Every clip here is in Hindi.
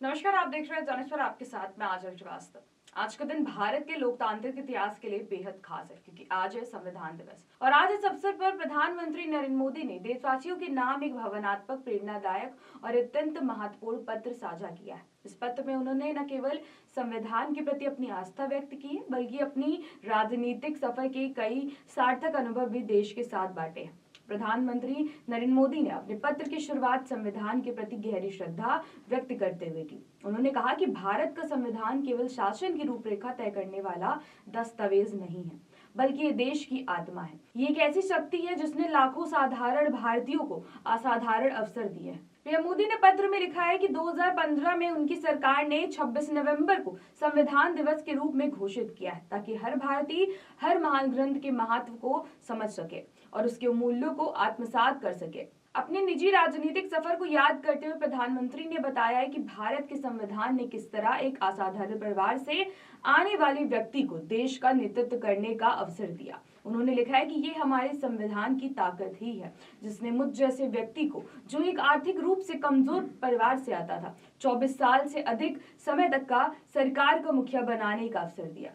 नमस्कार, आप देख रहे हैं जनेश्वर, आपके साथ मैं आचल श्रीवास्तव। आज का दिन भारत के लोकतांत्रिक इतिहास के लिए बेहद खास है क्योंकि आज है संविधान दिवस और आज इस अवसर पर प्रधानमंत्री नरेंद्र मोदी ने देशवासियों के नाम एक भावनात्मक, प्रेरणादायक और अत्यंत महत्वपूर्ण पत्र साझा किया है। इस पत्र में उन्होंने न केवल संविधान के प्रति अपनी आस्था व्यक्त की है बल्कि अपनी राजनीतिक सफर के कई सार्थक अनुभव भी देश के साथ बांटे हैं। प्रधानमंत्री नरेंद्र मोदी ने अपने पत्र की शुरुआत संविधान के प्रति गहरी श्रद्धा व्यक्त करते हुए की। उन्होंने कहा कि भारत का संविधान केवल शासन की रूपरेखा तय करने वाला दस्तावेज नहीं है, बल्कि ये देश की आत्मा है। ये एक ऐसी शक्ति है जिसने लाखों साधारण भारतीयों को असाधारण अवसर दिए हैं। पीएम मोदी ने पत्र में लिखा है कि 2015 में उनकी सरकार ने 26 नवंबर को संविधान दिवस के रूप में घोषित किया है ताकि हर भारतीय हर महान ग्रंथ के महत्व को समझ सके और उसके मूल्यों को आत्मसात कर सके। अपने निजी राजनीतिक सफर को याद करते हुए प्रधानमंत्री ने बताया है कि भारत के संविधान ने किस तरह एक असाधारण परिवार से आने वाले व्यक्ति को देश का नेतृत्व करने का अवसर दिया। उन्होंने लिखा है कि ये हमारे संविधान की ताकत ही है जिसने मुझ जैसे व्यक्ति को, जो एक आर्थिक रूप से कमजोर परिवार से आता था, 24 साल से अधिक समय तक का सरकार का मुखिया बनाने का अवसर दिया।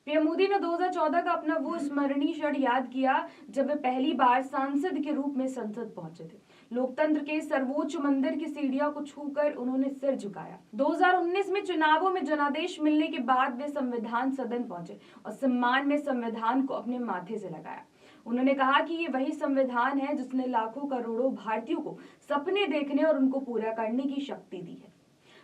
पीएम मोदी ने 2014 का अपना वो स्मरणीय क्षण याद किया जब वे पहली बार सांसद के रूप में संसद पहुंचे थे। लोकतंत्र के सर्वोच्च मंदिर की सीढ़ियों को छूकर उन्होंने सिर झुकाया। 2019 में चुनावों में जनादेश मिलने के बाद वे संविधान सदन पहुंचे और सम्मान में संविधान को अपने माथे से लगाया। उन्होंने कहा कि ये वही संविधान है जिसने लाखों करोड़ों भारतीयों को सपने देखने और उनको पूरा करने की शक्ति दी है।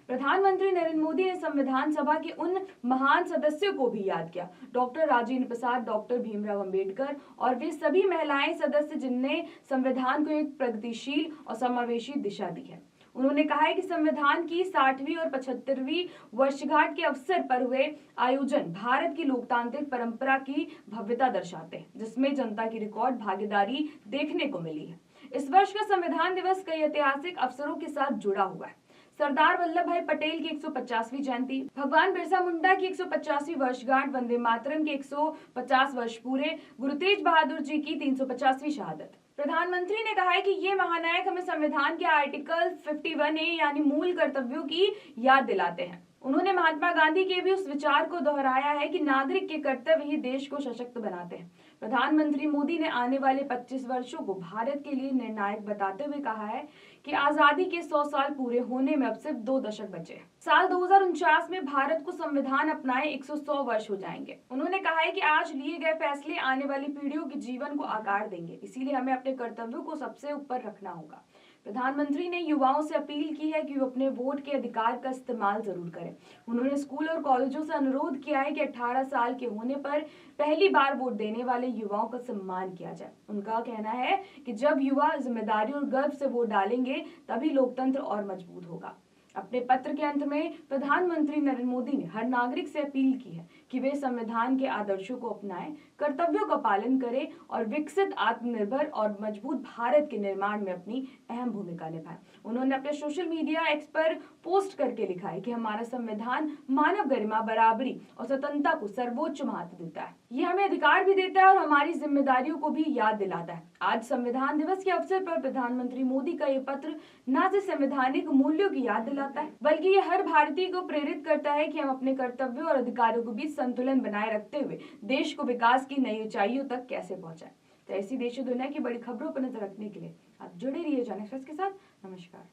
प्रधानमंत्री नरेंद्र मोदी ने संविधान सभा के उन महान सदस्यों को भी याद किया, डॉक्टर राजेंद्र प्रसाद, डॉक्टर भीमराव अंबेडकर और वे सभी महिलाएं सदस्य जिनने संविधान को एक प्रगतिशील और समावेशी दिशा दी है। उन्होंने कहा है कि संविधान की 60वीं और 75वीं वर्षगांठ के अवसर पर हुए आयोजन भारत की लोकतांत्रिक परंपरा की भव्यता दर्शाते हैं, जिसमें जनता की रिकॉर्ड भागीदारी देखने को मिली है। इस वर्ष का संविधान दिवस कई ऐतिहासिक अवसरों के साथ जुड़ा हुआ है। सरदार वल्लभ भाई पटेल की 150वीं जयंती, भगवान बिरसा मुंडा की 150वीं वर्षगांठ, वंदे मातरम के 150 वर्ष पूरे, गुरु तेज बहादुर जी की 350वीं शहादत। प्रधानमंत्री ने कहा है कि ये महानायक हमें संविधान के आर्टिकल 51A यानी मूल कर्तव्यों की याद दिलाते हैं। उन्होंने महात्मा गांधी के भी उस विचार को दोहराया है कि नागरिक के कर्तव्य ही देश को सशक्त बनाते हैं। प्रधानमंत्री मोदी ने आने वाले 25 वर्षों को भारत के लिए निर्णायक बताते हुए कहा है कि आजादी के 100 साल पूरे होने में अब सिर्फ 2 दशक बचे हैं। साल 2049 में भारत को संविधान अपनाए 100 वर्ष हो जाएंगे। उन्होंने कहा है कि आज लिए गए फैसले आने वाली पीढ़ियों के जीवन को आकार देंगे, इसीलिए हमें अपने कर्तव्यों को सबसे ऊपर रखना होगा। प्रधानमंत्री ने युवाओं से अपील की है कि वो अपने वोट के अधिकार का इस्तेमाल जरूर करें। उन्होंने स्कूल और कॉलेजों से अनुरोध किया है कि 18 साल के होने पर पहली बार वोट देने वाले युवाओं का सम्मान किया जाए। उनका कहना है कि जब युवा जिम्मेदारी और गर्व से वोट डालेंगे तभी लोकतंत्र और मजबूत होगा। अपने पत्र के अंत में प्रधानमंत्री नरेंद्र मोदी ने हर नागरिक से अपील की है कि वे संविधान के आदर्शों को अपनाएं, कर्तव्यों का पालन करें और विकसित, आत्मनिर्भर और मजबूत भारत के निर्माण में अपनी अहम भूमिका निभाएं। उन्होंने अपने सोशल मीडिया एक्स पर पोस्ट करके लिखा है कि हमारा संविधान मानव गरिमा, बराबरी और स्वतंत्रता को सर्वोच्च महत्व देता है। ये हमें अधिकार भी देता है और हमारी जिम्मेदारियों को भी याद दिलाता है। आज संविधान दिवस के अवसर पर प्रधानमंत्री मोदी का ये पत्र न सिर्फ संवैधानिक मूल्यों की याद दिलाता है बल्कि ये हर भारतीय को प्रेरित करता है कि हम अपने कर्तव्यों और अधिकारों के बीच संतुलन बनाए रखते हुए देश को विकास की नई ऊंचाइयों तक कैसे पहुंचाएं। तो ऐसी देश और दुनिया की बड़ी खबरों पर नजर रखने के लिए आप जुड़े रहिए जन एक्सप्रेस के साथ। नमस्कार।